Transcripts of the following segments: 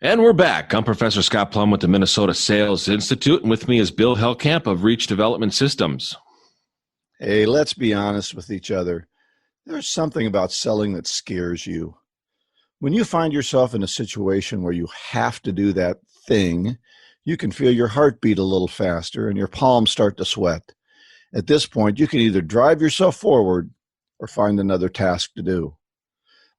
And we're back. I'm Professor Scott Plum with the Minnesota Sales Institute, and with me is Bill Hellkamp of Reach Development Systems. Hey, let's be honest with each other. There's something about selling that scares you. When you find yourself in a situation where you have to do that thing, you can feel your heart beat a little faster and your palms start to sweat. At this point, you can either drive yourself forward or find another task to do.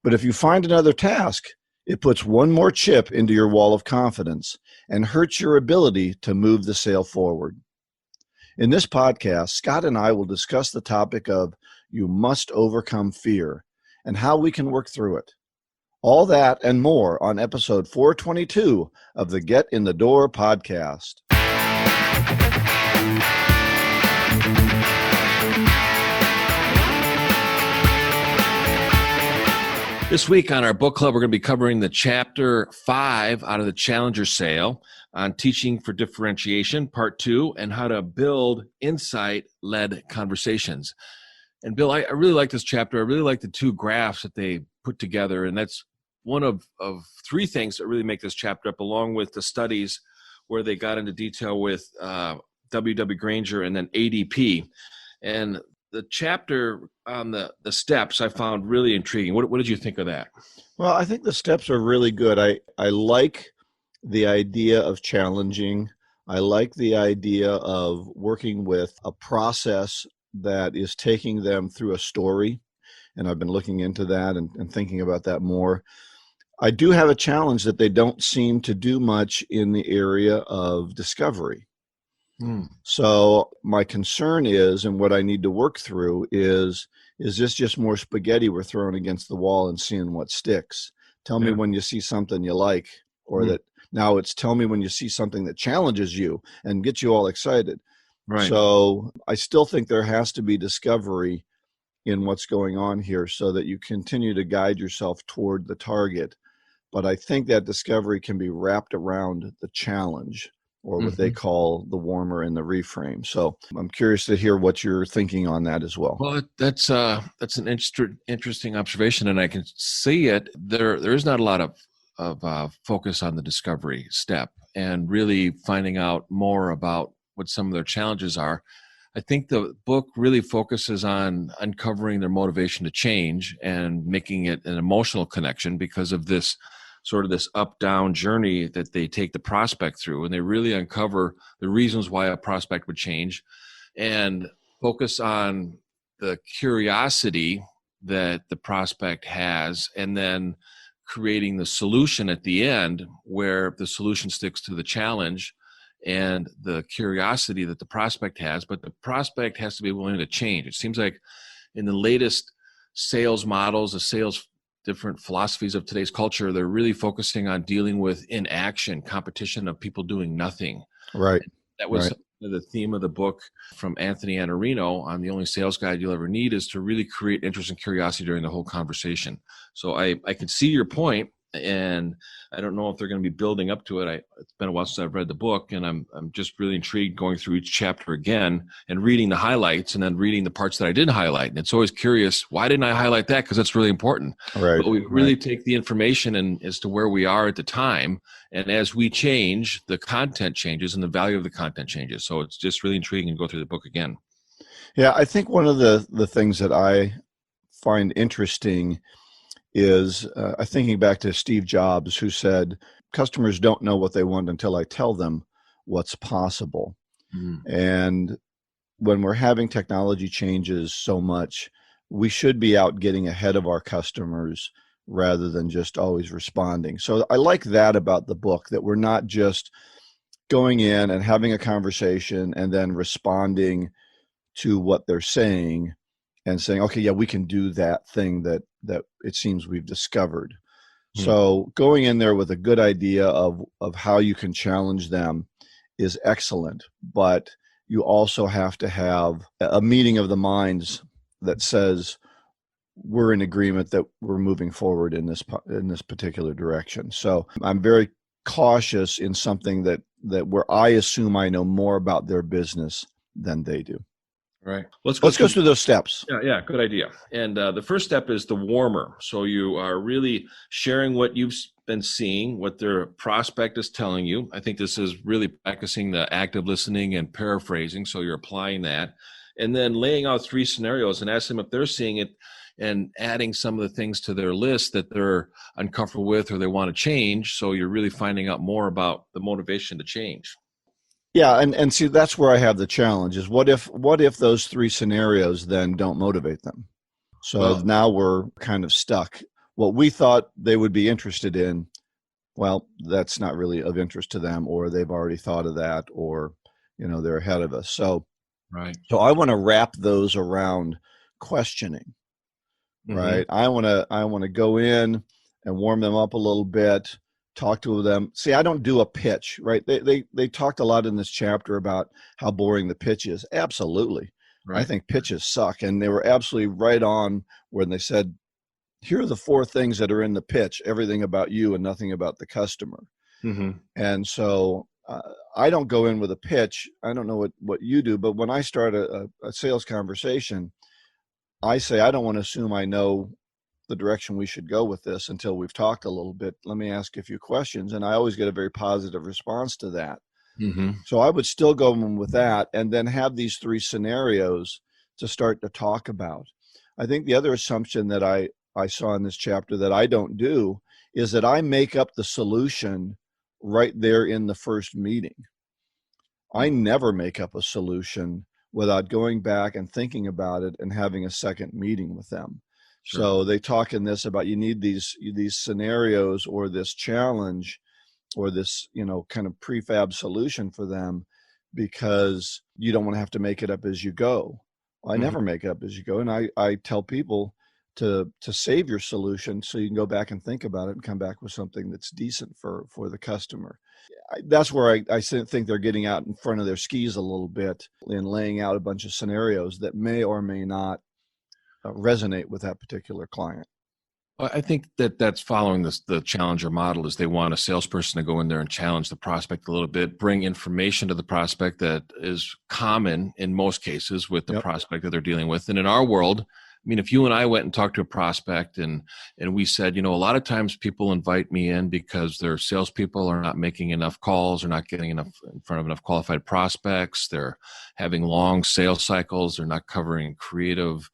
But if you find another task, it puts one more chip into your wall of confidence and hurts your ability to move the sale forward. In this podcast, Scott and I will discuss the topic of you must overcome fear and how we can work through it. All that and more on episode 422 of the Get in the Door podcast. This week on our book club, we're going to be covering the chapter 5 out of the Challenger Sale on Teaching for Differentiation, part 2, and how to build insight-led conversations. And Bill, I really like this chapter. I really like the 2 graphs that they put together, and that's one of 3 things that really make this chapter up, along with the studies where they got into detail with W.W. Granger and then ADP. And the chapter on the steps I found really intriguing. What did you think of that? Well, I think the steps are really good. I like the idea of challenging. I like the idea of working with a process that is taking them through a story. And I've been looking into that and thinking about that more. I do have a challenge that they don't seem to do much in the area of discovery. So my concern is, and what I need to work through is this just more spaghetti we're throwing against the wall and seeing what sticks? Tell me when you see something you like, or that now it's tell me when you see something that challenges you and gets you all excited. Right. So I still think there has to be discovery in what's going on here so that you continue to guide yourself toward the target. But I think that discovery can be wrapped around the challenge, or what they call the warmer and the reframe. So I'm curious to hear what you're thinking on that as well. Well, that's an interesting observation, and I can see it. There is not a lot of focus on the discovery step and really finding out more about what some of their challenges are. I think the book really focuses on uncovering their motivation to change and making it an emotional connection because of this sort of this up-down journey that they take the prospect through, and they really uncover the reasons why a prospect would change and focus on the curiosity that the prospect has, and then creating the solution at the end where the solution sticks to the challenge and the curiosity that the prospect has, but the prospect has to be willing to change. It seems like in the latest sales models, the sales different philosophies of today's culture, they're really focusing on dealing with inaction, competition of people doing nothing. Right. And that was the theme of the book from Anthony Iannarino on The Only Sales Guide You'll Ever Need, is to really create interest and curiosity during the whole conversation. So I can see your point, and I don't know if they're going to be building up to it. It's been a while since I've read the book, and I'm just really intrigued going through each chapter again and reading the highlights and then reading the parts that I didn't highlight. And it's always curious, why didn't I highlight that? Because that's really important. Right. But we really take the information and as to where we are at the time, and as we change, the content changes and the value of the content changes. So it's just really intriguing to go through the book again. Yeah, I think one of the things that I find interesting is thinking back to Steve Jobs, who said, customers don't know what they want until I tell them what's possible. And when we're having technology changes so much, we should be out getting ahead of our customers rather than just always responding. So I like that about the book, that we're not just going in and having a conversation and then responding to what they're saying and saying, okay, yeah, we can do that thing that it seems we've discovered. So going in there with a good idea of how you can challenge them is excellent, but you also have to have a meeting of the minds that says we're in agreement that we're moving forward in this particular direction. So I'm very cautious in something that where I assume I know more about their business than they do. Right. Let's go through those steps. Yeah, good idea. And the first step is the warmer. So you are really sharing what you've been seeing, what their prospect is telling you. I think this is really practicing the active listening and paraphrasing. So you're applying that. And then laying out 3 scenarios and ask them if they're seeing it and adding some of the things to their list that they're uncomfortable with or they want to change. So you're really finding out more about the motivation to change. Yeah, and see, that's where I have the challenge is what if those 3 scenarios then don't motivate them? So now we're kind of stuck. What we thought they would be interested in, well, that's not really of interest to them, or they've already thought of that, or they're ahead of us. So I want to wrap those around questioning. Right. I want to go in and warm them up a little bit, talk to them. See, I don't do a pitch, right? They talked a lot in this chapter about how boring the pitch is. Absolutely. Right. I think pitches suck. And they were absolutely right on when they said, here are the 4 things that are in the pitch, everything about you and nothing about the customer. And so I don't go in with a pitch. I don't know what you do, but when I start a sales conversation, I say, I don't want to assume I know the direction we should go with this until we've talked a little bit. Let me ask a few questions. And I always get a very positive response to that. So I would still go in with that and then have these 3 scenarios to start to talk about. I think the other assumption that I saw in this chapter that I don't do is that I make up the solution right there in the first meeting. I never make up a solution without going back and thinking about it and having a second meeting with them. Sure. So they talk in this about you need these scenarios or this challenge or this, kind of prefab solution for them because you don't want to have to make it up as you go. I never make it up as you go. And I tell people to save your solution so you can go back and think about it and come back with something that's decent for the customer. That's where I think they're getting out in front of their skis a little bit and laying out a bunch of scenarios that may or may not resonate with that particular client. Well, I think that's following the challenger model is they want a salesperson to go in there and challenge the prospect a little bit, bring information to the prospect that is common in most cases with the prospect that they're dealing with. And in our world, I mean, if you and I went and talked to a prospect and we said, a lot of times people invite me in because their salespeople are not making enough calls, or not getting enough in front of enough qualified prospects. They're having long sales cycles. They're not covering creative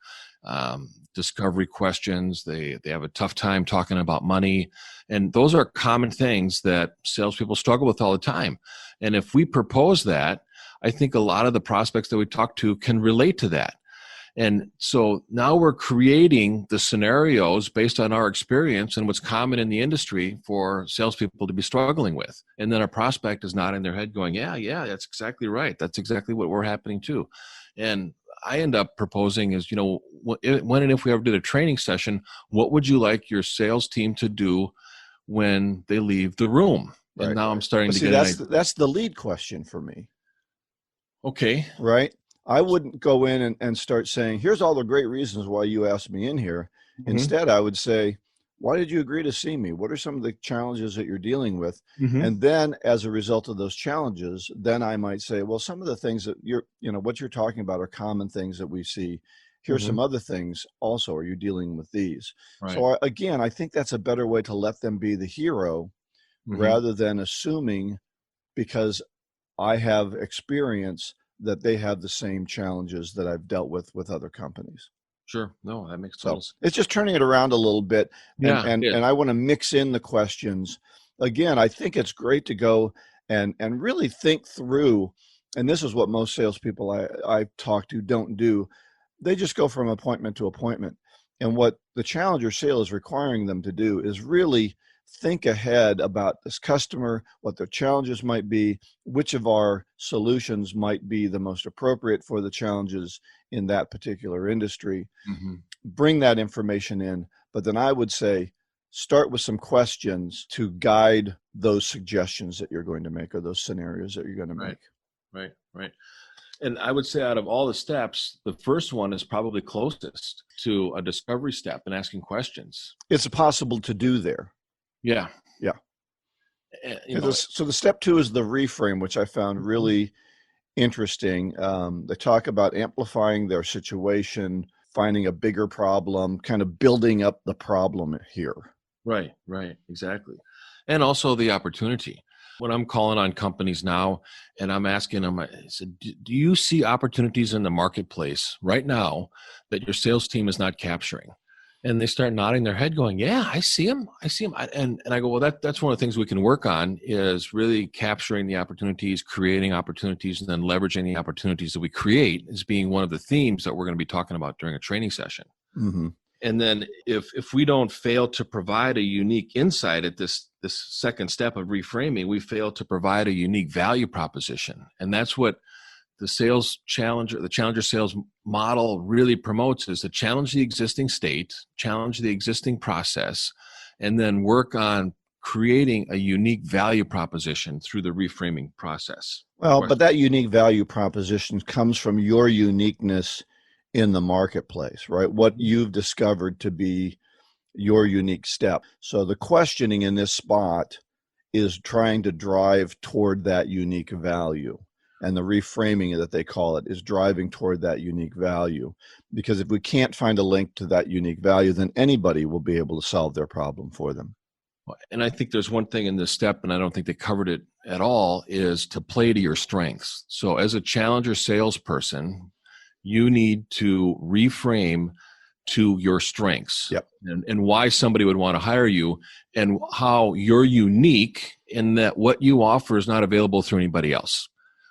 discovery questions. They have a tough time talking about money. And those are common things that salespeople struggle with all the time. And if we propose that, I think a lot of the prospects that we talk to can relate to that. And so now we're creating the scenarios based on our experience and what's common in the industry for salespeople to be struggling with. And then our prospect is nodding their head going, yeah, that's exactly right. That's exactly what we're happening too. And I end up proposing is, when and if we ever did a training session, what would you like your sales team to do when they leave the room? Right. And now I'm starting to get that's the lead question for me. Okay. Right. I wouldn't go in and start saying, here's all the great reasons why you asked me in here. Instead, I would say, why did you agree to see me? What are some of the challenges that you're dealing with? And then as a result of those challenges, then I might say, well, some of the things that what you're talking about are common things that we see. Here's some other things also. Are you dealing with these? Right. So again, I think that's a better way to let them be the hero rather than assuming because I have experience that they have the same challenges that I've dealt with other companies. Sure. No, that makes sense. It's just turning it around a little bit. And I want to mix in the questions. Again, I think it's great to go and really think through, and this is what most salespeople I talk to don't do. They just go from appointment to appointment. And what the challenger sale is requiring them to do is really think ahead about this customer, what their challenges might be, which of our solutions might be the most appropriate for the challenges in that particular industry. Bring that information in. But then I would say, start with some questions to guide those suggestions that you're going to make or those scenarios that you're going to make. Right. And I would say out of all the steps, the first one is probably closest to a discovery step and asking questions. It's possible to do there. Yeah. So the step 2 is the reframe, which I found really interesting. They talk about amplifying their situation, finding a bigger problem, kind of building up the problem here. Right, right, exactly. And also the opportunity. When I'm calling on companies now and I'm asking them, I said, do you see opportunities in the marketplace right now that your sales team is not capturing? And they start nodding their head going, yeah, I see them. I see them. And I go, well, that's one of the things we can work on is really capturing the opportunities, creating opportunities, and then leveraging the opportunities that we create as being one of the themes that we're going to be talking about during a training session. Mm-hmm. And then if we don't fail to provide a unique insight at this second step of reframing, we fail to provide a unique value proposition. And that's what the challenger sales model really promotes, is to challenge the existing state, challenge the existing process, and then work on creating a unique value proposition through the reframing process. Well, but that unique value proposition comes from your uniqueness in the marketplace, right? What you've discovered to be your unique step. So the questioning in this spot is trying to drive toward that unique value. And the reframing that they call it is driving toward that unique value. Because if we can't find a link to that unique value, then anybody will be able to solve their problem for them. And I think there's one thing in this step, and I don't think they covered it at all, is to play to your strengths. So as a challenger salesperson, you need to reframe to your strengths. Yep. And why somebody would want to hire you, and how you're unique in that what you offer is not available through anybody else.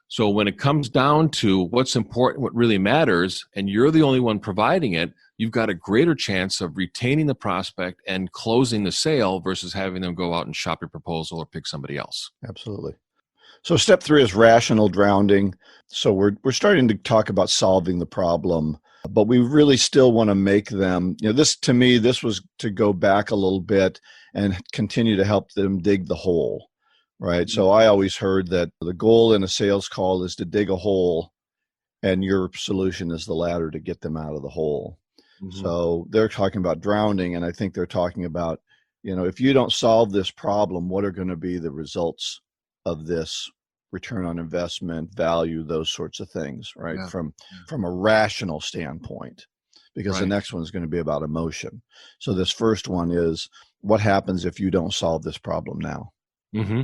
So when it comes down to what's important, what really matters, and you're the only one providing it, you've got a greater chance of retaining the prospect and closing the sale versus having them go out and shop your proposal or pick somebody else. Absolutely. So step 3 is rational grounding. So we're starting to talk about solving the problem, but we really still want to make them, this, to me, this was to go back a little bit and continue to help them dig the hole, right? So I always heard that the goal in a sales call is to dig a hole, and your solution is the ladder to get them out of the hole. Mm-hmm. So they're talking about drowning, and I think they're talking about, if you don't solve this problem, what are going to be the results of this return on investment, value, those sorts of things, right? Yeah. From a rational standpoint, because the next one is going to be about emotion. So this first one is, what happens if you don't solve this problem now? Mm-hmm.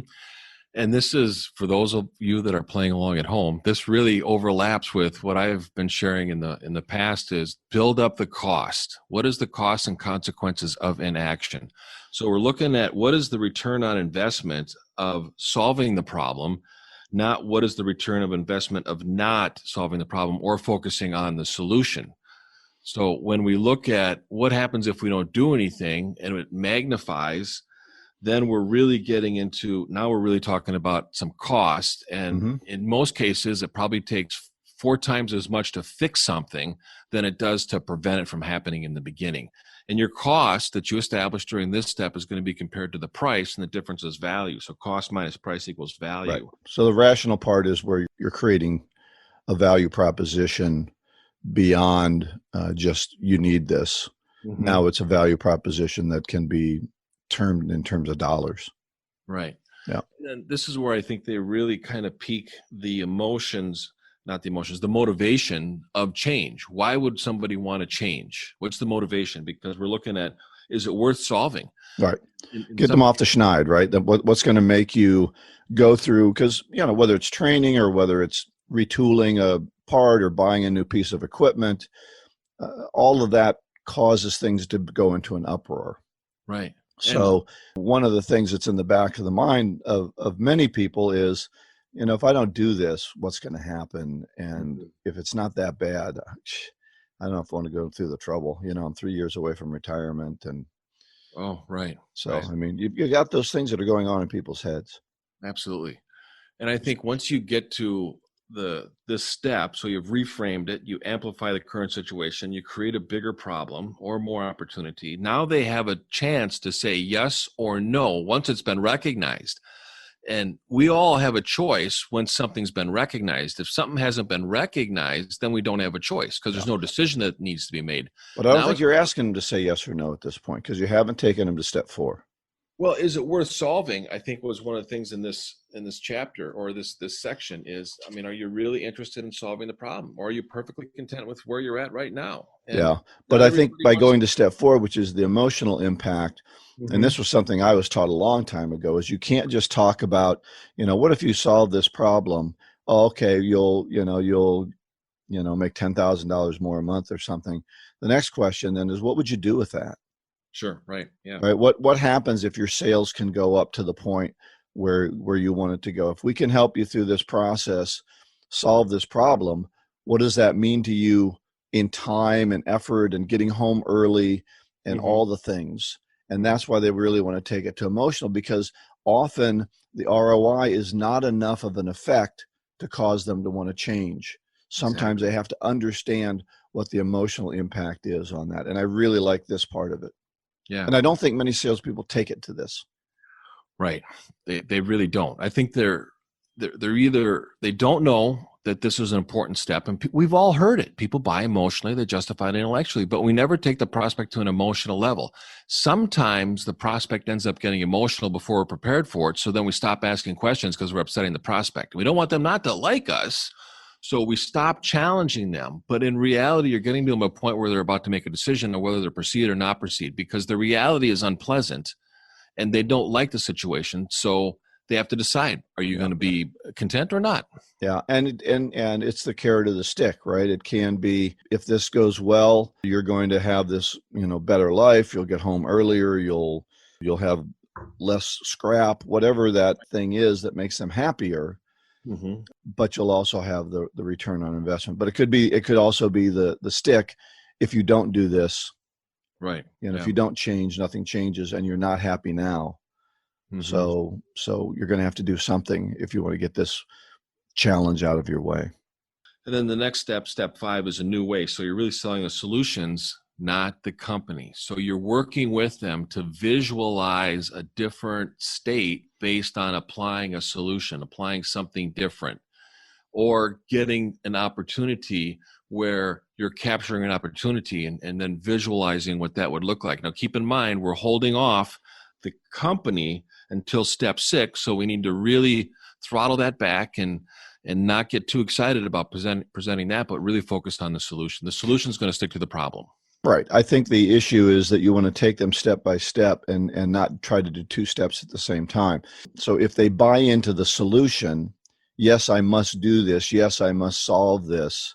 And this is, for those of you that are playing along at home, this really overlaps with what I've been sharing in the past, is build up the cost. What is the cost and consequences of inaction? So we're looking at what is the return on investment of solving the problem, not what is the return of investment of not solving the problem or focusing on the solution. So when we look at what happens if we don't do anything and it magnifies, then we're really getting into, now we're really talking about some cost. And in most cases, it probably takes 4 times as much to fix something than it does to prevent it from happening in the beginning. And your cost that you establish during this step is going to be compared to the price, and the difference is value. So cost minus price equals value. Right. So the rational part is where you're creating a value proposition beyond just you need this. Mm-hmm. Now it's a value proposition that can be termed in terms of dollars. Right. Yeah. And this is where I think they really kind of peak the the motivation of change. Why would somebody want to change? What's the motivation? Because we're looking at, is it worth solving? Right. Get them off the schneid, right? What's going to make you go through, because, whether it's training or whether it's retooling a part or buying a new piece of equipment, all of that causes things to go into an uproar. Right. So one of the things that's in the back of the mind of many people is, if I don't do this, what's going to happen? And if it's not that bad, I don't know if I want to go through the trouble. I'm 3 years away from retirement. And oh, right. So, right. I mean, you got those things that are going on in people's heads. Absolutely. And I think once you get to this step, so you've reframed it, you amplify the current situation, you create a bigger problem or more opportunity. Now they have a chance to say yes or no once it's been recognized. And we all have a choice when something's been recognized. If something hasn't been recognized, then we don't have a choice, because there's no decision that needs to be made. But I don't think you're asking them to say yes or no at this point, because you haven't taken them to step 4. Well, is it worth solving? I think was one of the things in this chapter or this section is, I mean, are you really interested in solving the problem, or are you perfectly content with where you're at right now? And Yeah. But not I think everybody by wants. going to step 4, which is the emotional impact, and Hmm. this was something I was taught a long time ago, is you can't just talk about, what if you solve this problem? Oh, okay, you'll make $10,000 more a month or something. The next question then is, what would you do with that? Sure. Right. Yeah. Right? What happens if your sales can go up to the point where you want it to go? If we can help you through this process, solve this problem, what does that mean to you in time and effort and getting home early and Hmm. all the things? And that's why they really want to take it to emotional, because often the ROI is not enough of an effect to cause them to want to change. Sometimes Exactly. they have to understand what the emotional impact is on that. And I really like this part of it. Yeah. And I don't think many salespeople take it to this. Right. They really don't. I think they're either they don't know that this is an important step, and we've all heard it. People buy emotionally, they justify it intellectually, but we never take the prospect to an emotional level. Sometimes the prospect ends up getting emotional before we're prepared for it, so then we stop asking questions because we're upsetting the prospect. We don't want them not to like us, so we stop challenging them. But in reality, you're getting to them a point where they're about to make a decision on whether to proceed or not proceed, because the reality is unpleasant and they don't like the situation. So they have to decide, are you Yeah. going to be content or not? Yeah. And it's the carrot or the stick, right? It can be, if this goes well, you're going to have this, better life. You'll get home earlier. You'll have less scrap, whatever that thing is that makes them happier. Mm-hmm. But you'll also have the return on investment. But it could also be the stick. If you don't do this, Right. if Yeah. you don't change, nothing changes, and you're not happy now. Mm-hmm. So you're going to have to do something if you want to get this challenge out of your way. And then the next step, step 5, is a new way. So you're really selling the solutions, not the company. So you're working with them to visualize a different state based on applying a solution, applying something different, or getting an opportunity where you're capturing an opportunity and then visualizing what that would look like. Now, keep in mind, we're holding off the company until step 6. So we need to really throttle that back and not get too excited about presenting that, but really focused on the solution. The solution is going to stick to the problem. Right. I think the issue is that you want to take them step by step and not try to do 2 steps at the same time. So if they buy into the solution, yes, I must do this, yes, I must solve this,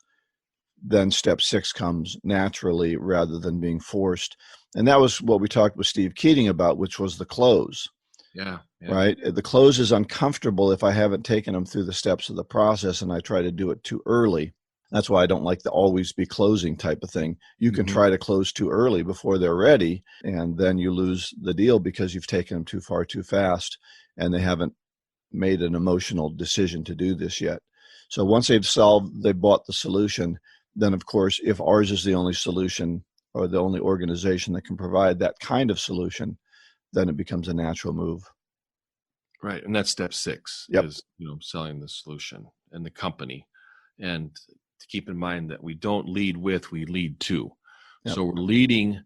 then step 6 comes naturally rather than being forced. And that was what we talked with Steve Keating about, which was the close. Yeah. Right. The close is uncomfortable if I haven't taken them through the steps of the process and I try to do it too early. That's why I don't like the always be closing type of thing. You can try to close too early before they're ready, and then you lose the deal because you've taken them too far too fast and they haven't made an emotional decision to do this yet. So once they bought the solution, then of course, if ours is the only solution or the only organization that can provide that kind of solution, then it becomes a natural move. Right. And that's step 6 Yep. is, selling the solution and the company. And to keep in mind that we don't lead with, we lead to. Yep. So we're leading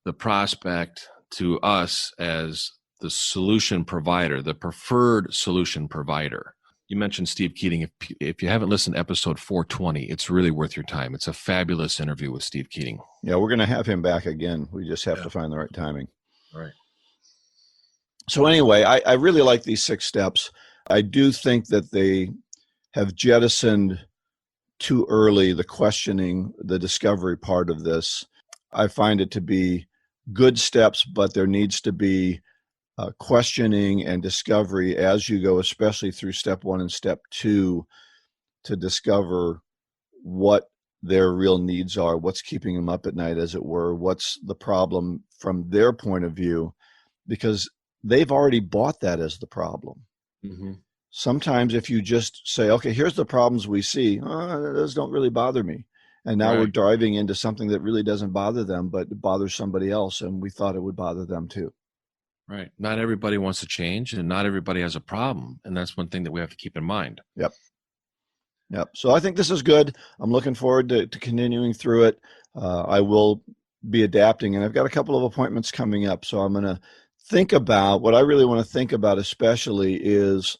the prospect to us as the solution provider, the preferred solution provider. You mentioned Steve Keating. If you haven't listened to episode 420, it's really worth your time. It's a fabulous interview with Steve Keating. Yeah, we're going to have him back again. We just have to find the right timing. All right. So anyway, I really like these 6 steps. I do think that they have jettisoned too early the questioning, the discovery part of this. I find it to be good steps, but there needs to be questioning and discovery as you go, especially through step 1 and step 2, to discover what their real needs are, what's keeping them up at night, as it were, what's the problem from their point of view, because they've already bought that as the problem. Mm-hmm. Sometimes if you just say, okay, here's the problems we see, those don't really bother me. And now we're driving into something that really doesn't bother them, but it bothers somebody else, and we thought it would bother them too. Right. Not everybody wants to change, and not everybody has a problem. And that's one thing that we have to keep in mind. Yep. So I think this is good. I'm looking forward to continuing through it. I will be adapting, and I've got a couple of appointments coming up, so I'm going to think about, what I really want to think about especially is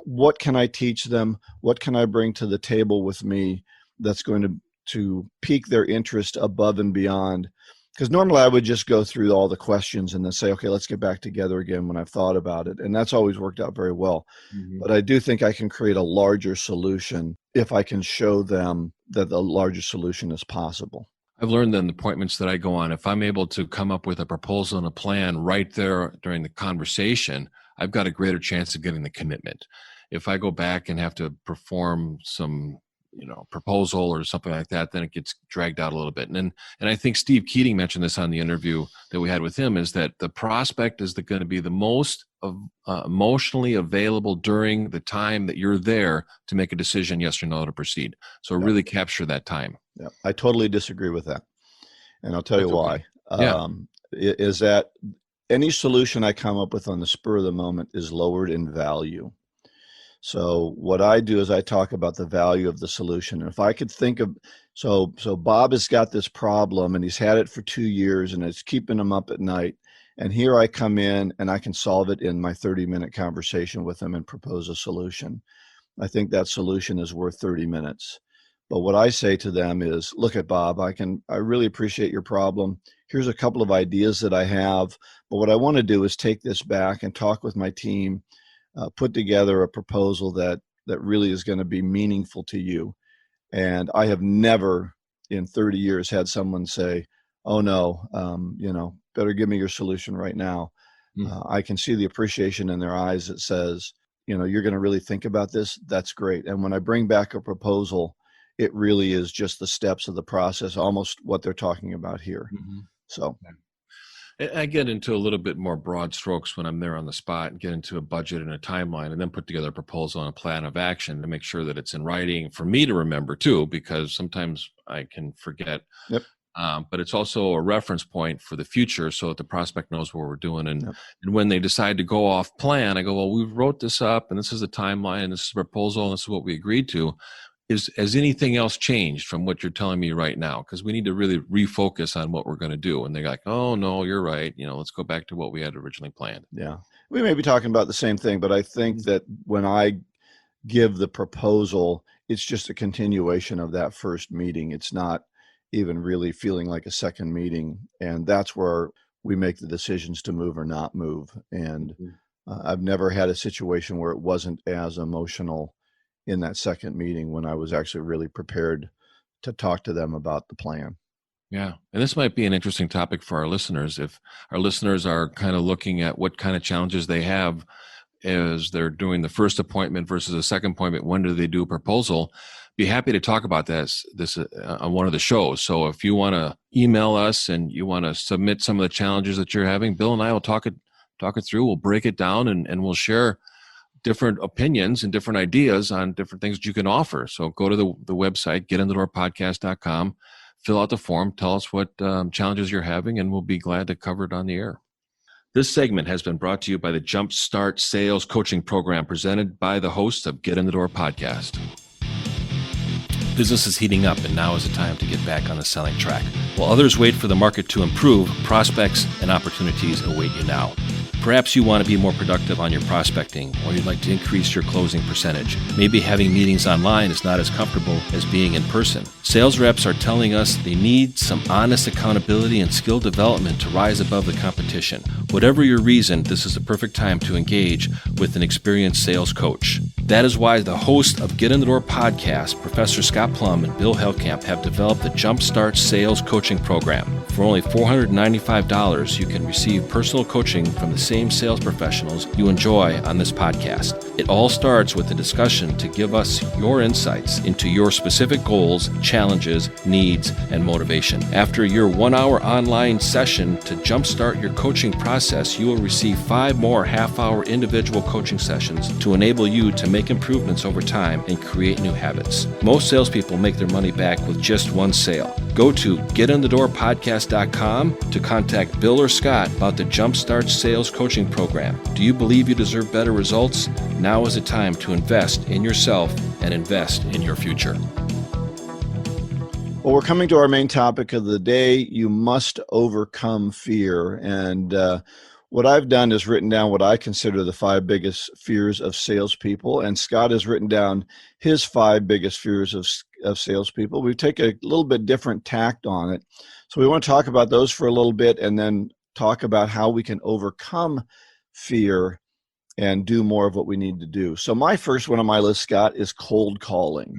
what can I teach them? What can I bring to the table with me that's going to pique their interest above and beyond? Because normally I would just go through all the questions and then say, okay, let's get back together again when I've thought about it. And that's always worked out very well. Mm-hmm. But I do think I can create a larger solution if I can show them that the larger solution is possible. I've learned that in the appointments that I go on, if I'm able to come up with a proposal and a plan right there during the conversation, I've got a greater chance of getting the commitment. If I go back and have to perform some, proposal or something like that, then it gets dragged out a little bit. And I think Steve Keating mentioned this on the interview that we had with him, is that the prospect is going to be the most emotionally available during the time that you're there to make a decision, yes or no, to proceed. So really capture that time. Yeah, I totally disagree with that. And I'll tell you why. Okay. Is that any solution I come up with on the spur of the moment is lowered in value. So what I do is I talk about the value of the solution. If I could think of, so Bob has got this problem and he's had it for 2 years and it's keeping him up at night. And here I come in and I can solve it in my 30-minute conversation with him and propose a solution. I think that solution is worth 30 minutes. But what I say to them is, look at Bob, I really appreciate your problem. Here's a couple of ideas that I have. But what I want to do is take this back and talk with my team, put together a proposal that really is going to be meaningful to you. And I have never in 30 years had someone say, oh no, better give me your solution right now. I can see the appreciation in their eyes that says, you're going to really think about this. That's great. And when I bring back a proposal, it really is just the steps of the process, almost what they're talking about here. Mm-hmm. So I get into a little bit more broad strokes when I'm there on the spot and get into a budget and a timeline and then put together a proposal and a plan of action to make sure that it's in writing for me to remember too, because sometimes I can forget. Yep. But it's also a reference point for the future so that the prospect knows what we're doing. And, Yep. and when they decide to go off plan, I go, well, we wrote this up and this is the timeline and this is a proposal and this is what we agreed to. Has anything else changed from what you're telling me right now? Because we need to really refocus on what we're going to do. And they're like, oh, no, you're right. Let's go back to what we had originally planned. Yeah. We may be talking about the same thing, but I think that when I give the proposal, it's just a continuation of that first meeting. It's not even really feeling like a second meeting. And that's where we make the decisions to move or not move. And I've never had a situation where it wasn't as emotional in that second meeting when I was actually really prepared to talk to them about the plan. Yeah. And this might be an interesting topic for our listeners. If our listeners are kind of looking at what kind of challenges they have as they're doing the first appointment versus a second appointment, when do they do a proposal? Be happy to talk about this on one of the shows. So if you want to email us and you want to submit some of the challenges that you're having, Bill and I will talk it through. We'll break it down and we'll share different opinions and different ideas on different things that you can offer. So go to the website, getinthedoorpodcast.com, fill out the form, tell us what challenges you're having, and we'll be glad to cover it on the air. This segment has been brought to you by the Jumpstart Sales Coaching Program presented by the hosts of Get in the Door podcast. Business is heating up, and now is the time to get back on the selling track. While others wait for the market to improve, prospects and opportunities await you now. Perhaps you want to be more productive on your prospecting, or you'd like to increase your closing percentage. Maybe having meetings online is not as comfortable as being in person. Sales reps are telling us they need some honest accountability and skill development to rise above the competition. Whatever your reason, this is the perfect time to engage with an experienced sales coach. That is why the host of Get in the Door podcast, Professor Scott Plum and Bill Helkamp, have developed the Jumpstart Sales Coaching Program. For only $495, you can receive personal coaching from the same sales professionals you enjoy on this podcast. It all starts with a discussion to give us your insights into your specific goals, challenges, needs, and motivation. After your 1-hour online session to jumpstart your coaching process, you will receive 5 more half-hour individual coaching sessions to enable you to make improvements over time and create new habits. Most salespeople make their money back with just one sale. Go to getinthedoorpodcast.com to contact Bill or Scott about the Jumpstart Sales Coaching Program. Do you believe you deserve better results? Now is the time to invest in yourself and invest in your future. Well, we're coming to our main topic of the day. You must overcome fear. And what I've done is written down what I consider the 5 biggest fears of salespeople, and Scott has written down his 5 biggest fears of salespeople. We take a little bit different tact on it. So we want to talk about those for a little bit and then talk about how we can overcome fear and do more of what we need to do. So my first one on my list, Scott, is cold calling.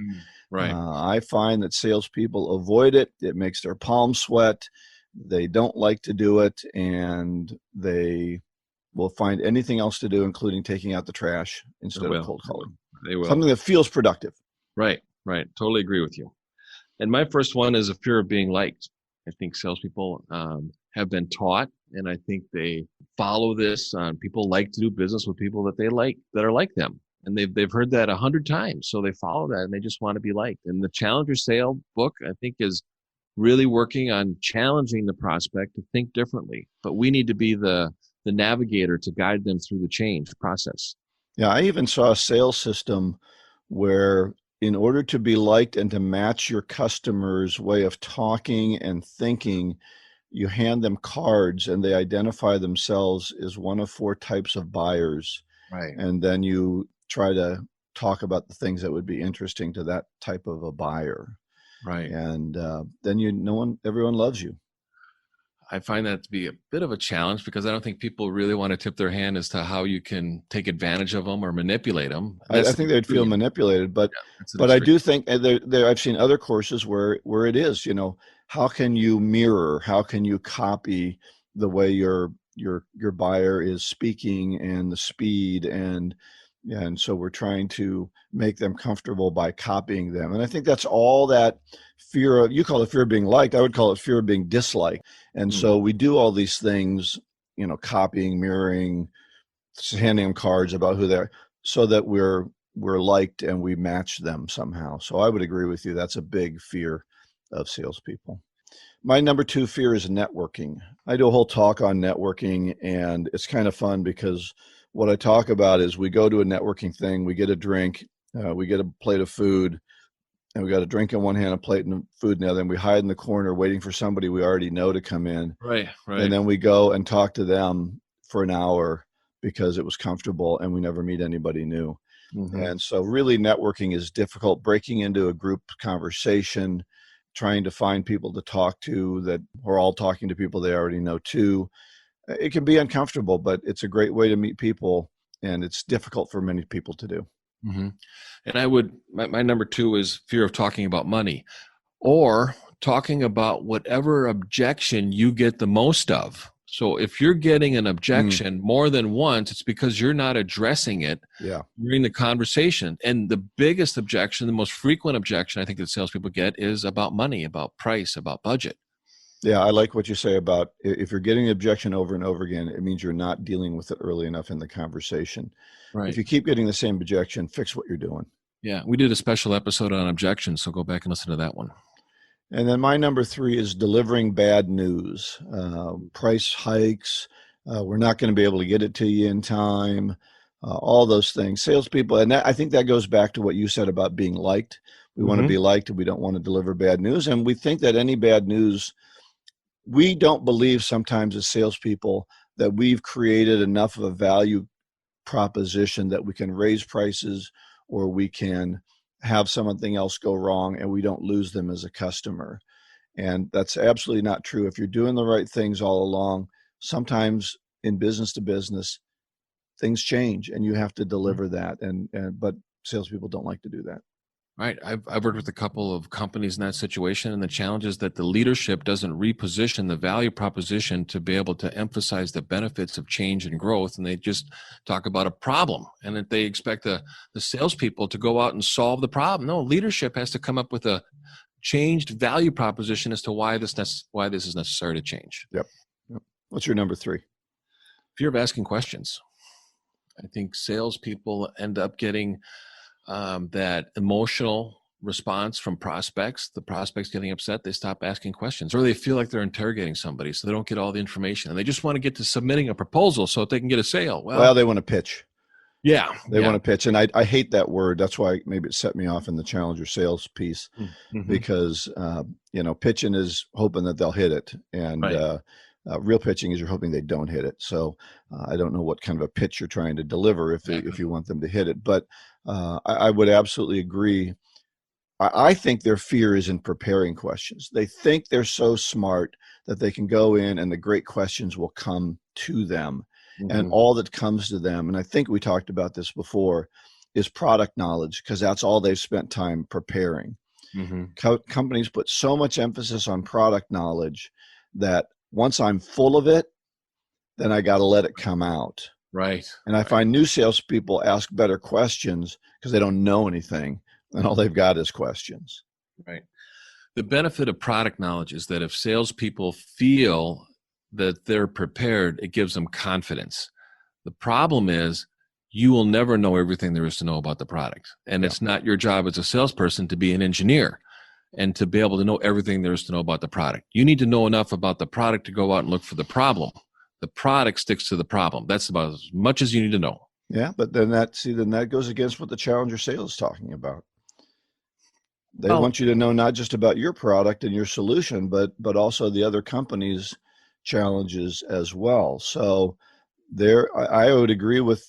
Right. I find that salespeople avoid it. It makes their palms sweat. They don't like to do it, and they will find anything else to do, including taking out the trash instead of cold calling. They will. Something that feels productive. Right. Totally agree with you. And my first one is a fear of being liked. I think salespeople have been taught, and I think they follow this. People like to do business with people that they like, that are like them. And they've heard that 100 times. So they follow that and they just want to be liked. And the Challenger Sale book, I think, is really working on challenging the prospect to think differently. But we need to be the navigator to guide them through the change process. Yeah, I even saw a sales system where in order to be liked and to match your customer's way of talking and thinking, you hand them cards and they identify themselves as one of 4 types of buyers. Right. And then you try to talk about the things that would be interesting to that type of a buyer. Right. And then everyone loves you. I find that to be a bit of a challenge because I don't think people really want to tip their hand as to how you can take advantage of them or manipulate them. I think they'd feel manipulated, but I do think I've seen other courses where it is, how can you mirror, how can you copy the way your buyer is speaking and the speed, and so we're trying to make them comfortable by copying them. And I think that's all that fear of, you call it fear of being liked, I would call it fear of being disliked. And so we do all these things, copying, mirroring, handing them cards about who they are, so that we're liked and we match them somehow. So I would agree with you. That's a big fear of salespeople. My number 2 fear is networking. I do a whole talk on networking, and it's kind of fun because what I talk about is we go to a networking thing, we get a drink, we get a plate of food, and we got a drink in one hand, a plate and food in the other, and we hide in the corner waiting for somebody we already know to come in. Right. And then we go and talk to them for an hour because it was comfortable, and we never meet anybody new. Mm-hmm. And so really networking is difficult, breaking into a group conversation, trying to find people to talk to that are all talking to people they already know too. It can be uncomfortable, but it's a great way to meet people, and it's difficult for many people to do. Mm-hmm. And my number 2 is fear of talking about money, or talking about whatever objection you get the most of. So if you're getting an objection more than once, it's because you're not addressing it during the conversation. And the biggest objection, the most frequent objection I think that salespeople get is about money, about price, about budget. Yeah, I like what you say about if you're getting the objection over and over again, it means you're not dealing with it early enough in the conversation. Right. If you keep getting the same objection, fix what you're doing. Yeah, we did a special episode on objections, so go back and listen to that one. And then my number 3 is delivering bad news. Price hikes, we're not going to be able to get it to you in time, all those things. Salespeople, and I think that goes back to what you said about being liked. We want to be liked, and we don't want to deliver bad news. And we think that any bad news, we don't believe sometimes as salespeople that we've created enough of a value proposition that we can raise prices or we can have something else go wrong and we don't lose them as a customer. And that's absolutely not true. If you're doing the right things all along, sometimes in business to business, things change and you have to deliver that. But salespeople don't like to do that. Right. I've worked with a couple of companies in that situation, and the challenge is that the leadership doesn't reposition the value proposition to be able to emphasize the benefits of change and growth, and they just talk about a problem, and that they expect the salespeople to go out and solve the problem. No, leadership has to come up with a changed value proposition as to why this is necessary to change. Yep. What's your number 3? Fear of asking questions. I think salespeople end up getting that emotional response from prospects. The prospects getting upset, they stop asking questions, or they feel like they're interrogating somebody, so they don't get all the information, and they just want to get to submitting a proposal so that they can get a sale. Well, they want to pitch. Yeah, they want to pitch, and I hate that word. That's why maybe it set me off in the Challenger sales piece, because pitching is hoping that they'll hit it, and Real pitching is you're hoping they don't hit it. So I don't know what kind of a pitch you're trying to deliver if you want them to hit it. But I would absolutely agree. I think their fear is in preparing questions. They think they're so smart that they can go in and the great questions will come to them. Mm-hmm. And all that comes to them, and I think we talked about this before, is product knowledge, because that's all they've spent time preparing. Mm-hmm. Companies put so much emphasis on product knowledge that once I'm full of it, then I got to let it come out. Right. And I find new salespeople ask better questions because they don't know anything, and all they've got is questions. Right. The benefit of product knowledge is that if salespeople feel that they're prepared, it gives them confidence. The problem is you will never know everything there is to know about the product. And it's not your job as a salesperson to be an engineer and to be able to know everything there is to know about the product. You need to know enough about the product to go out and look for the problem. The product sticks to the problem. That's about as much as you need to know. Yeah, but then that goes against what the Challenger sale is talking about. They want you to know not just about your product and your solution, but also the other company's challenges as well. So I would agree with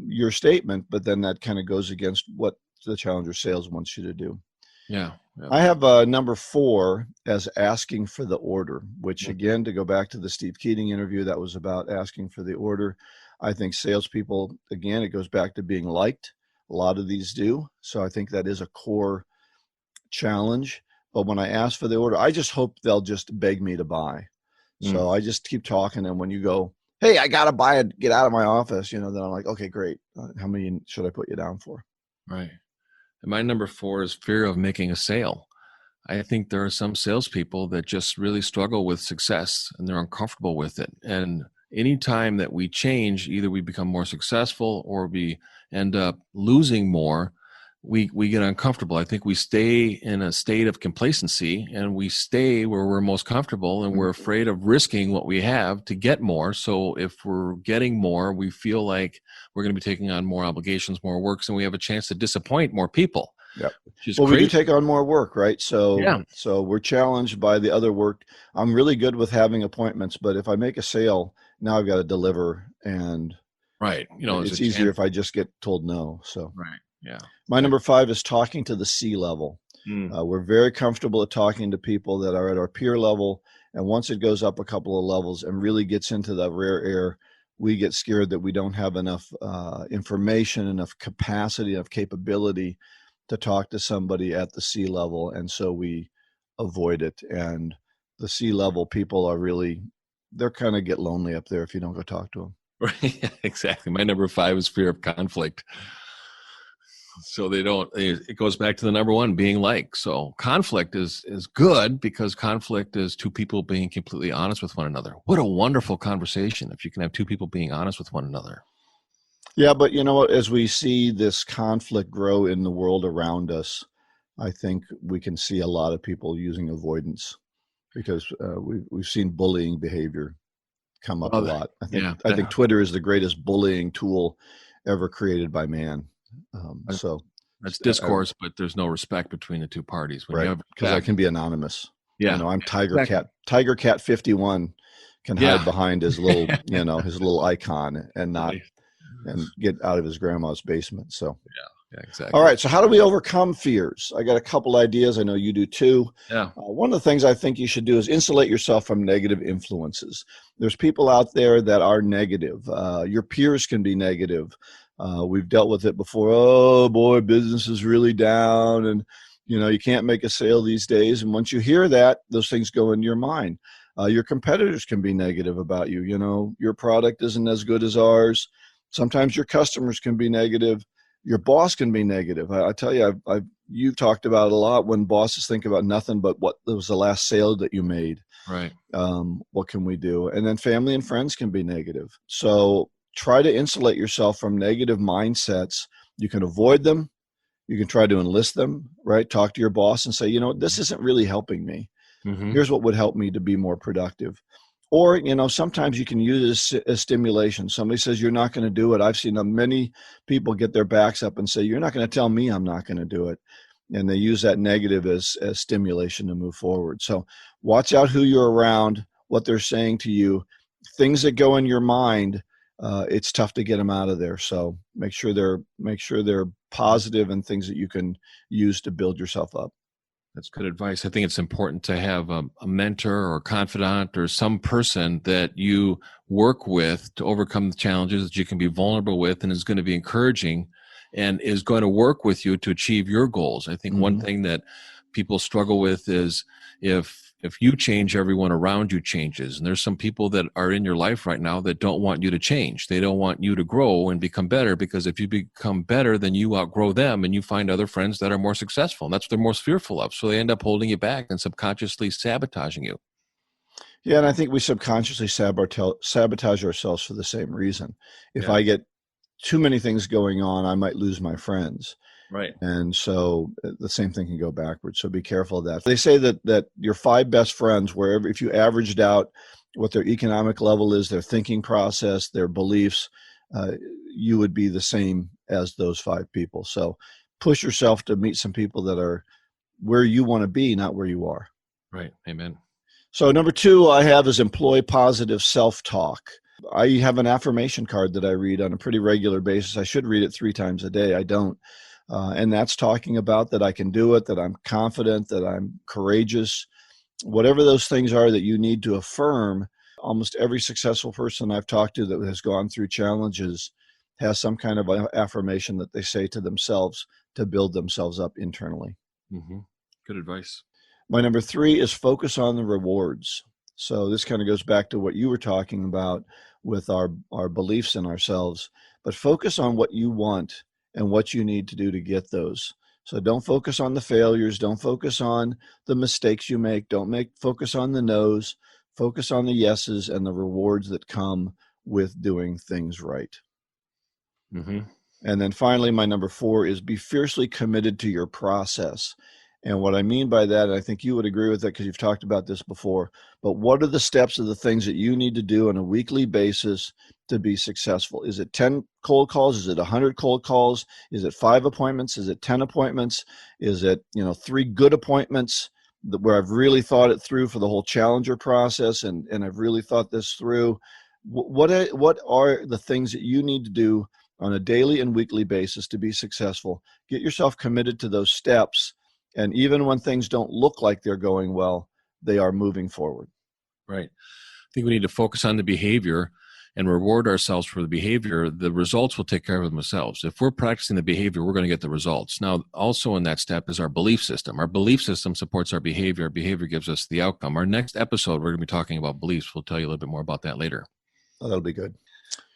your statement, but then that kind of goes against what the Challenger sales wants you to do. Yeah. I have number 4 as asking for the order, which again, to go back to the Steve Keating interview, that was about asking for the order. I think salespeople, again, it goes back to being liked. A lot of these do. So I think that is a core challenge. But when I ask for the order, I just hope they'll just beg me to buy. So I just keep talking. And when you go, hey, I got to buy it, get out of my office, then I'm like, okay, great. How many should I put you down for? Right. And my number 4 is fear of making a sale. I think there are some salespeople that just really struggle with success and they're uncomfortable with it. And anytime that we change, either we become more successful or we end up losing more, we get uncomfortable. I think we stay in a state of complacency and we stay where we're most comfortable and we're afraid of risking what we have to get more. So if we're getting more, we feel like we're going to be taking on more obligations, more works, and we have a chance to disappoint more people. Yeah. Well, we do take on more work, right? So we're challenged by the other work. I'm really good with having appointments, but if I make a sale, now I've got to deliver, and right. It's easier if I just get told no. So right. Yeah. My number 5 is talking to the C level. We're very comfortable at talking to people that are at our peer level. And once it goes up a couple of levels and really gets into the rare air, we get scared that we don't have enough information, enough capacity, enough capability to talk to somebody at the C level. And so we avoid it. And the C level people are they're kind of get lonely up there if you don't go talk to them. Right. Exactly. My number 5 is fear of conflict. So it goes back to the number 1, being liked. So conflict is good because conflict is two people being completely honest with one another. What a wonderful conversation if you can have two people being honest with one another. Yeah, but you know what, as we see this conflict grow in the world around us, I think we can see a lot of people using avoidance because we've seen bullying behavior come up a lot. I think Twitter is the greatest bullying tool ever created by man. So that's discourse, but there's no respect between the two parties. Right, because I can be anonymous. Yeah, I'm Tiger Cat 51 can hide behind his little, his little icon and get out of his grandma's basement. So yeah, exactly. All right. So how do we overcome fears? I got a couple ideas. I know you do too. Yeah. One of the things I think you should do is insulate yourself from negative influences. There's people out there that are negative. Your peers can be negative. We've dealt with it before. Oh boy, business is really down and you can't make a sale these days. And once you hear that, those things go into your mind. Your competitors can be negative about you. Your product isn't as good as ours. Sometimes your customers can be negative. Your boss can be negative. I tell you, you've talked about it a lot when bosses think about nothing but what was the last sale that you made. Right. What can we do? And then family and friends can be negative. So try to insulate yourself from negative mindsets. You can avoid them. You can try to enlist them, right? Talk to your boss and say, this isn't really helping me. Mm-hmm. Here's what would help me to be more productive. Or, sometimes you can use it as stimulation. Somebody says you're not going to do it. I've seen many people get their backs up and say, you're not going to tell me I'm not going to do it. And they use that negative as stimulation to move forward. So watch out who you're around. what they're saying to you, things that go in your mind, it's tough to get them out of there. So make sure they're positive and things that you can use to build yourself up. That's good advice. I think it's important to have a mentor or confidant or some person that you work with to overcome the challenges that you can be vulnerable with and is going to be encouraging and is going to work with you to achieve your goals. I think one thing that people struggle with is if you change, everyone around you changes. And there's some people that are in your life right now that don't want you to change. They don't want you to grow and become better, because if you become better, then you outgrow them and you find other friends that are more successful. And that's what they're most fearful of. So they end up holding you back and subconsciously sabotaging you. Yeah, and I think we subconsciously sabotage ourselves for the same reason. If I get too many things going on, I might lose my friends. Right. And so the same thing can go backwards. So be careful of that. They say that your 5 best friends, wherever, if you averaged out what their economic level is, their thinking process, their beliefs, you would be the same as those 5 people. So push yourself to meet some people that are where you want to be, not where you are. Right. Amen. So number 2 I have is employ positive self-talk. I have an affirmation card that I read on a pretty regular basis. I should read it 3 times a day. I don't. And that's talking about that I can do it, that I'm confident, that I'm courageous, whatever those things are that you need to affirm. Almost every successful person I've talked to that has gone through challenges has some kind of affirmation that they say to themselves to build themselves up internally. Mm-hmm. Good advice. My number 3 is focus on the rewards. So this kind of goes back to what you were talking about with our beliefs in ourselves, but focus on what you want and what you need to do to get those. So don't focus on the failures. Don't focus on the mistakes you make. Focus on the no's. Focus on the yeses and the rewards that come with doing things right. Mm-hmm. And then finally, my number 4 is be fiercely committed to your process. And what I mean by that, and I think you would agree with that because you've talked about this before, but what are the steps of the things that you need to do on a weekly basis to be successful? Is it 10 cold calls? Is it 100 cold calls? Is it 5 appointments? Is it 10 appointments? Is it 3 good appointments where I've really thought it through for the whole challenger process and I've really thought this through? What are the things that you need to do on a daily and weekly basis to be successful? Get yourself committed to those steps. And even when things don't look like they're going well, they are moving forward. Right. I think we need to focus on the behavior and reward ourselves for the behavior. The results will take care of themselves. If we're practicing the behavior, we're going to get the results. Now, also in that step is our belief system. Our belief system supports our behavior. Our behavior gives us the outcome. Our next episode, we're going to be talking about beliefs. We'll tell you a little bit more about that later. Oh, that'll be good.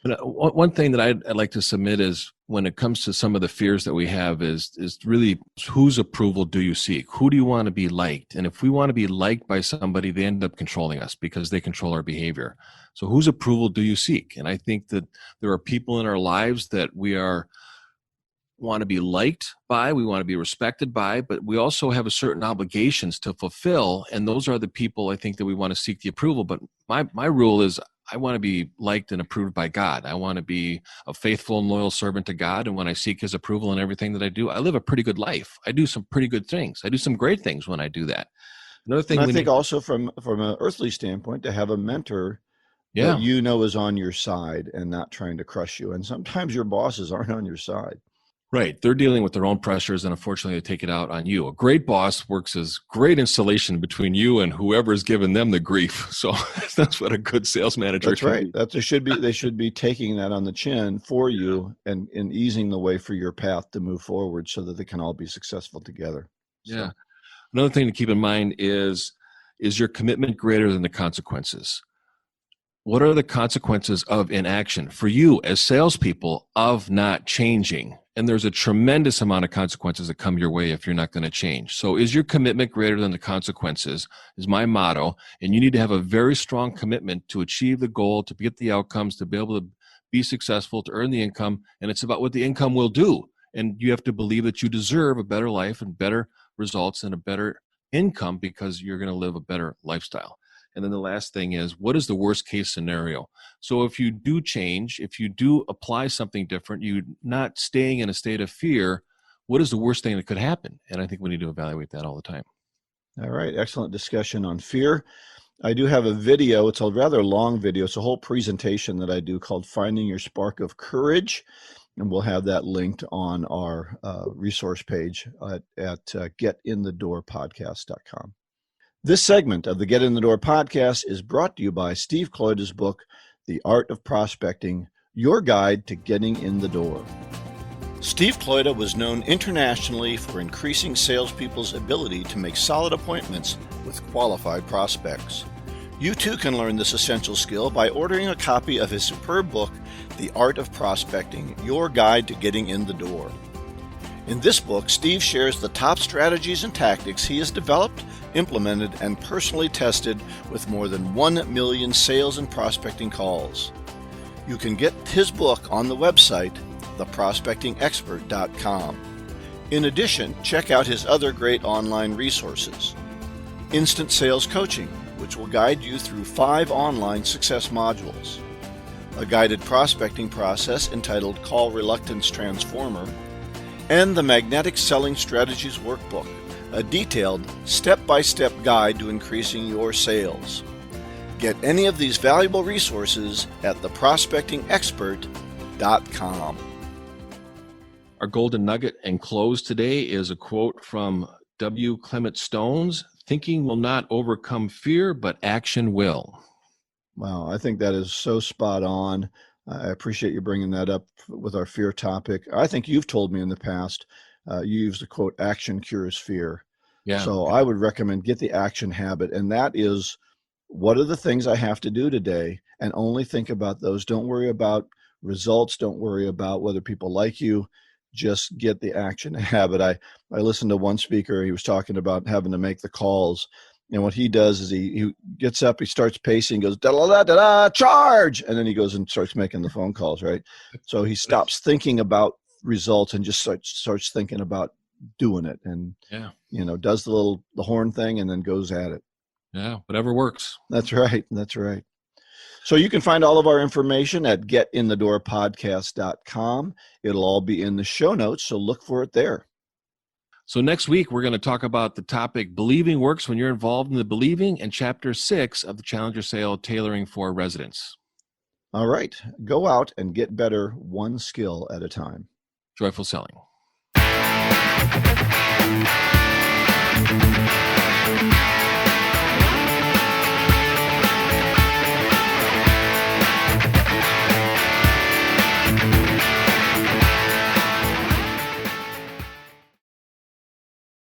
But one thing that I'd like to submit is when it comes to some of the fears that we have is really whose approval do you seek? Who do you want to be liked? And if we want to be liked by somebody, they end up controlling us because they control our behavior. So whose approval do you seek? And I think that there are people in our lives that we want to be liked by, we want to be respected by, but we also have a certain obligations to fulfill. And those are the people I think that we want to seek the approval. But my rule is I want to be liked and approved by God. I want to be a faithful and loyal servant to God. And when I seek his approval in everything that I do, I live a pretty good life. I do some pretty good things. I do some great things when I do that. Another thing, and I think also from an earthly standpoint, to have a mentor that you know is on your side and not trying to crush you. And sometimes your bosses aren't on your side. Right. They're dealing with their own pressures, and unfortunately, they take it out on you. A great boss works as great insulation between you and whoever is giving them the grief. So that's what a good sales manager That's right. They should be taking that on the chin for you and easing the way for your path to move forward so that they can all be successful together. Yeah. Another thing to keep in mind is your commitment greater than the consequences? What are the consequences of inaction for you as salespeople of not changing? And there's a tremendous amount of consequences that come your way if you're not going to change. So is your commitment greater than the consequences is my motto. And you need to have a very strong commitment to achieve the goal, to get the outcomes, to be able to be successful, to earn the income. And it's about what the income will do. And you have to believe that you deserve a better life and better results and a better income because you're going to live a better lifestyle. And then the last thing is, what is the worst case scenario? So if you do change, if you do apply something different, you're not staying in a state of fear, what is the worst thing that could happen? And I think we need to evaluate that all the time. All right. Excellent discussion on fear. I do have a video. It's a rather long video. It's a whole presentation that I do called Finding Your Spark of Courage. And we'll have that linked on our resource page at getinthedoorpodcast.com. This segment of the Get in the Door podcast is brought to you by Steve Kloida's book, The Art of Prospecting, Your Guide to Getting in the Door. Steve Kloida was known internationally for increasing salespeople's ability to make solid appointments with qualified prospects. You too can learn this essential skill by ordering a copy of his superb book, The Art of Prospecting, Your Guide to Getting in the Door. In this book, Steve shares the top strategies and tactics he has developed, implemented, and personally tested with more than 1 million sales and prospecting calls. You can get his book on the website, theprospectingexpert.com. In addition, check out his other great online resources. Instant Sales Coaching, which will guide you through 5 online success modules. A guided prospecting process entitled Call Reluctance Transformer, and the Magnetic Selling Strategies Workbook, a detailed step-by-step guide to increasing your sales. Get any of these valuable resources at theprospectingexpert.com. Our golden nugget and close today is a quote from W. Clement Stone's, "Thinking will not overcome fear, but action will." Wow, I think that is so spot on. I appreciate you bringing that up with our fear topic. I think you've told me in the past, you used the quote, action cures fear. Yeah. So I would recommend get the action habit. And that is, what are the things I have to do today? And only think about those. Don't worry about results. Don't worry about whether people like you. Just get the action habit. I listened to one speaker. He was talking about having to make the calls. And what he does is he gets up, he starts pacing, goes, da-da-da-da-da, charge! And then he goes and starts making the phone calls, right? So he stops thinking about results and just starts thinking about doing it. And, does the horn thing and then goes at it. Yeah, whatever works. That's right. That's right. So you can find all of our information at getinthedoorpodcast.com. It'll all be in the show notes, so look for it there. So next week, we're going to talk about the topic, Believing Works When You're Involved in the Believing, and Chapter 6 of the Challenger Sale, Tailoring for Residents. All right. Go out and get better one skill at a time. Joyful selling.